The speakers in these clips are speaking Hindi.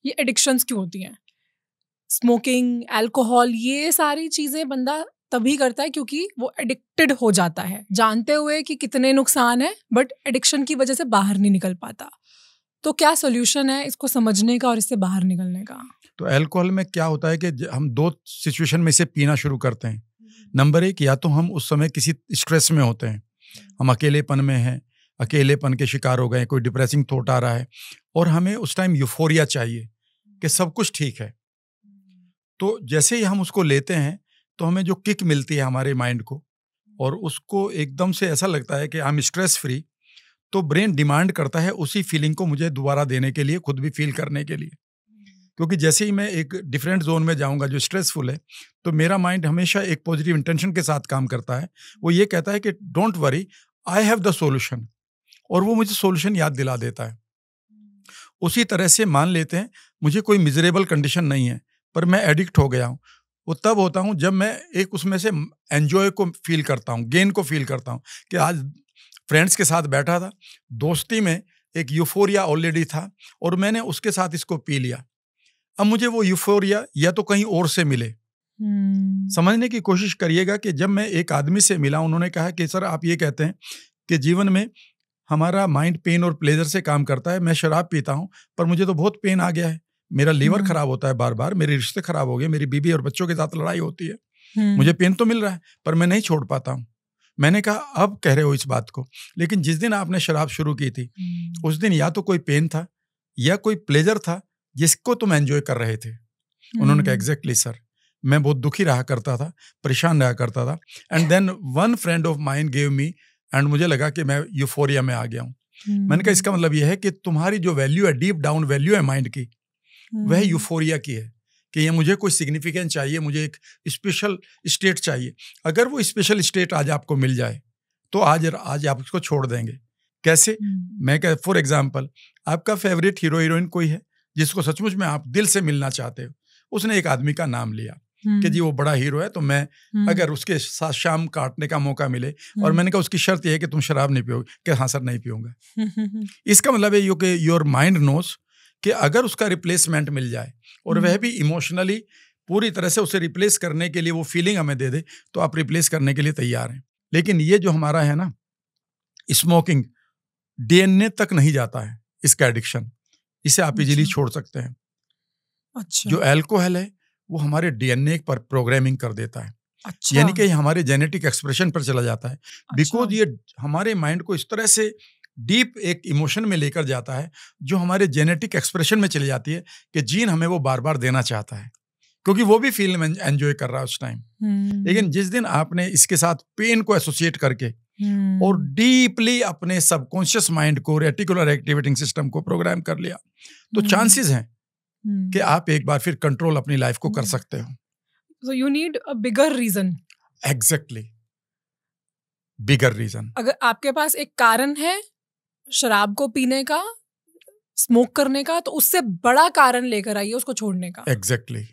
ये एडिक्शंस क्यों होती हैं? स्मोकिंग, अल्कोहल, ये सारी चीज़ें बंदा तभी करता है क्योंकि वो एडिक्टेड हो जाता है, जानते हुए कि कितने नुकसान है, बट एडिक्शन की वजह से बाहर नहीं निकल पाता। तो क्या सोल्यूशन है इसको समझने का और इससे बाहर निकलने का? तो अल्कोहल में क्या होता है कि हम 2 सिचुएशन में से पीना शुरू करते हैं। नंबर 1, या तो हम उस समय किसी स्ट्रेस में होते हैं, हम अकेलेपन में हैं, अकेलेपन के शिकार हो गए, कोई डिप्रेसिंग थॉट आ रहा है और हमें उस टाइम यूफोरिया चाहिए कि सब कुछ ठीक है। तो जैसे ही हम उसको लेते हैं तो हमें जो किक मिलती है हमारे माइंड को, और उसको एकदम से ऐसा लगता है कि आई एम स्ट्रेस फ्री, तो ब्रेन डिमांड करता है उसी फीलिंग को मुझे दोबारा देने के लिए, खुद भी फील करने के लिए। क्योंकि जैसे ही मैं एक डिफरेंट जोन में जाऊंगा जो स्ट्रेसफुल है, तो मेरा माइंड हमेशा एक पॉजिटिव इंटेंशन के साथ काम करता है। वो ये कहता है कि don't worry, I have the solution, और वो मुझे सॉल्यूशन याद दिला देता है। उसी तरह से मान लेते हैं मुझे कोई मिजरेबल कंडीशन नहीं है, पर मैं एडिक्ट हो गया हूँ। वो तब होता हूँ जब मैं एक उसमें से एंजॉय को फील करता हूँ, गेन को फील करता हूँ कि आज फ्रेंड्स के साथ बैठा था, दोस्ती में एक यूफोरिया ऑलरेडी था और मैंने उसके साथ इसको पी लिया। अब मुझे वो यूफोरिया या तो कहीं और से मिले। समझने की कोशिश करिएगा कि जब मैं एक आदमी से मिला, उन्होंने कहा कि सर आप ये कहते हैं कि जीवन में हमारा माइंड पेन और प्लेजर से काम करता है, मैं शराब पीता हूँ पर मुझे तो बहुत पेन आ गया है, मेरा लीवर खराब होता है बार बार, मेरे रिश्ते खराब हो गए, मेरी बीवी और बच्चों के साथ लड़ाई होती है, मुझे पेन तो मिल रहा है पर मैं नहीं छोड़ पाता हूँ। मैंने कहा अब कह रहे हो इस बात को, लेकिन जिस दिन आपने शराब शुरू की थी उस दिन या तो कोई पेन था या कोई प्लेजर था जिसको तुम एंजॉय कर रहे थे। उन्होंने कहा एग्जैक्टली सर, मैं बहुत दुखी रहा करता था, परेशान रहा करता था, and then one friend of mine gave me, and मुझे लगा कि मैं यूफोरिया में आ गया हूँ। मैंने कहा इसका मतलब यह है कि तुम्हारी जो वैल्यू है, डीप डाउन वैल्यू है माइंड की, वह यूफोरिया की है कि ये मुझे कोई सिग्निफिकेंस चाहिए, मुझे एक स्पेशल स्टेट चाहिए। अगर वो स्पेशल स्टेट आज आपको मिल जाए तो आज आप उसको छोड़ देंगे। कैसे? मैं कह फॉर एग्जाम्पल, आपका फेवरेट हीरो हीरोइन कोई है जिसको सचमुच में आप दिल से मिलना चाहते हो, उसने एक आदमी का नाम लिया कि जी वो बड़ा हीरो है, तो मैं अगर उसके साथ शाम काटने का मौका मिले, और मैंने कहा उसकी शर्त यह है कि तुम शराब नहीं पियोगे, कि हाँ सर नहीं पीऊंगा। इसका मतलब है कि योर माइंड नोस कि अगर उसका रिप्लेसमेंट मिल जाए और वह भी इमोशनली पूरी तरह से उसे रिप्लेस करने के लिए वो फीलिंग हमें दे दे, तो आप रिप्लेस करने के लिए तैयार हैं। लेकिन ये जो हमारा है ना स्मोकिंग, डीएनए तक नहीं जाता है इसका एडिक्शन, इसे आप इजीली छोड़ सकते हैं। अच्छा। जो अल्कोहल है वो हमारे डीएनए पर प्रोग्रामिंग कर देता है। अच्छा। यानी कि हमारे जेनेटिक एक्सप्रेशन पर चला जाता है। बिकॉज ये हमारे माइंड को इस तरह से डीप एक इमोशन में लेकर जाता है जो हमारे जेनेटिक एक्सप्रेशन में चली जाती है कि जीन हमें वो बार बार देना चाहता है, क्योंकि वो भी फील में एंजॉय कर रहा है उस टाइम। लेकिन जिस दिन आपने इसके साथ पेन को एसोसिएट करके और डीपली अपने सबकॉन्शियस माइंड को, रेटिकुलर एक्टिवेटिंग सिस्टम को प्रोग्राम कर लिया, तो चांसेस हैं कि आप एक बार फिर कंट्रोल अपनी लाइफ को कर सकते हो। So you need a bigger reason. Exactly. Bigger reason. अगर आपके पास एक कारण है शराब को पीने का, स्मोक करने का, तो उससे बड़ा कारण लेकर आइए उसको छोड़ने का। Exactly.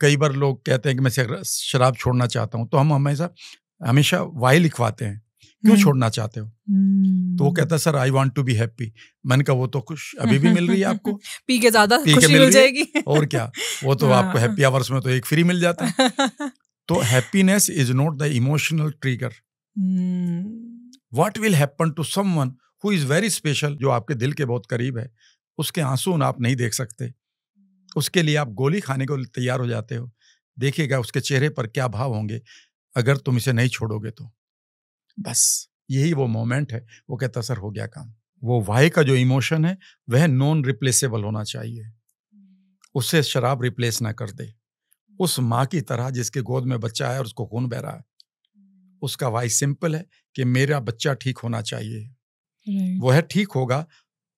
कई बार लोग कहते हैं कि मैं शराब छोड़ना चाहता हूँ, तो हम हमेशा वाई लिखवाते हैं, क्यों छोड़ना चाहते हो? तो वो कहता है sir I want to be happy. मैंने कहा वो तो खुश अभी भी मिल रही है आपको, पी के ज्यादा खुशी मिल जाएगी। और क्या, वो तो आपको हैप्पी आवर्स में तो एक फ्री मिल जाता है। तो happiness is not the emotional trigger. What will happen to someone who is very special, जो आपके दिल के बहुत करीब है, उसके आंसू आप नहीं देख सकते, उसके लिए आप गोली खाने को तैयार हो जाते हो। देखिएगा उसके चेहरे पर क्या भाव होंगे अगर तुम इसे नहीं छोड़ोगे तो। बस यही वो मोमेंट है। वो कहता सर हो गया काम। वो वाई का जो इमोशन है वह नॉन रिप्लेसेबल होना चाहिए, उससे शराब रिप्लेस ना कर दे। उस माँ की तरह जिसके गोद में बच्चा है और उसको खून बह रहा है, उसका वाई सिंपल है कि मेरा बच्चा ठीक होना चाहिए। वह ठीक होगा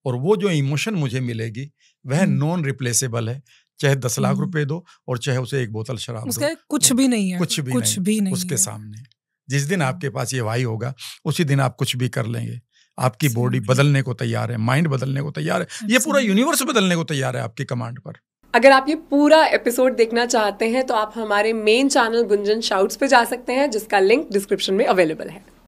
और वो जो इमोशन मुझे मिलेगी वह नॉन रिप्लेसेबल है, चाहे 10 लाख रुपए दो और चाहे उसे एक बोतल शराब दो, कुछ भी नहीं है, कुछ भी नहीं उसके सामने। जिस दिन आपके पास ये वाई होगा उसी दिन आप कुछ भी कर लेंगे। आपकी बॉडी बदलने को तैयार है, माइंड बदलने को तैयार है, ये पूरा यूनिवर्स बदलने को तैयार है आपकी कमांड पर। अगर आप ये पूरा एपिसोड देखना चाहते हैं तो आप हमारे मेन चैनल गुंजन शाउट्स पे जा सकते हैं, जिसका लिंक डिस्क्रिप्शन में अवेलेबल है।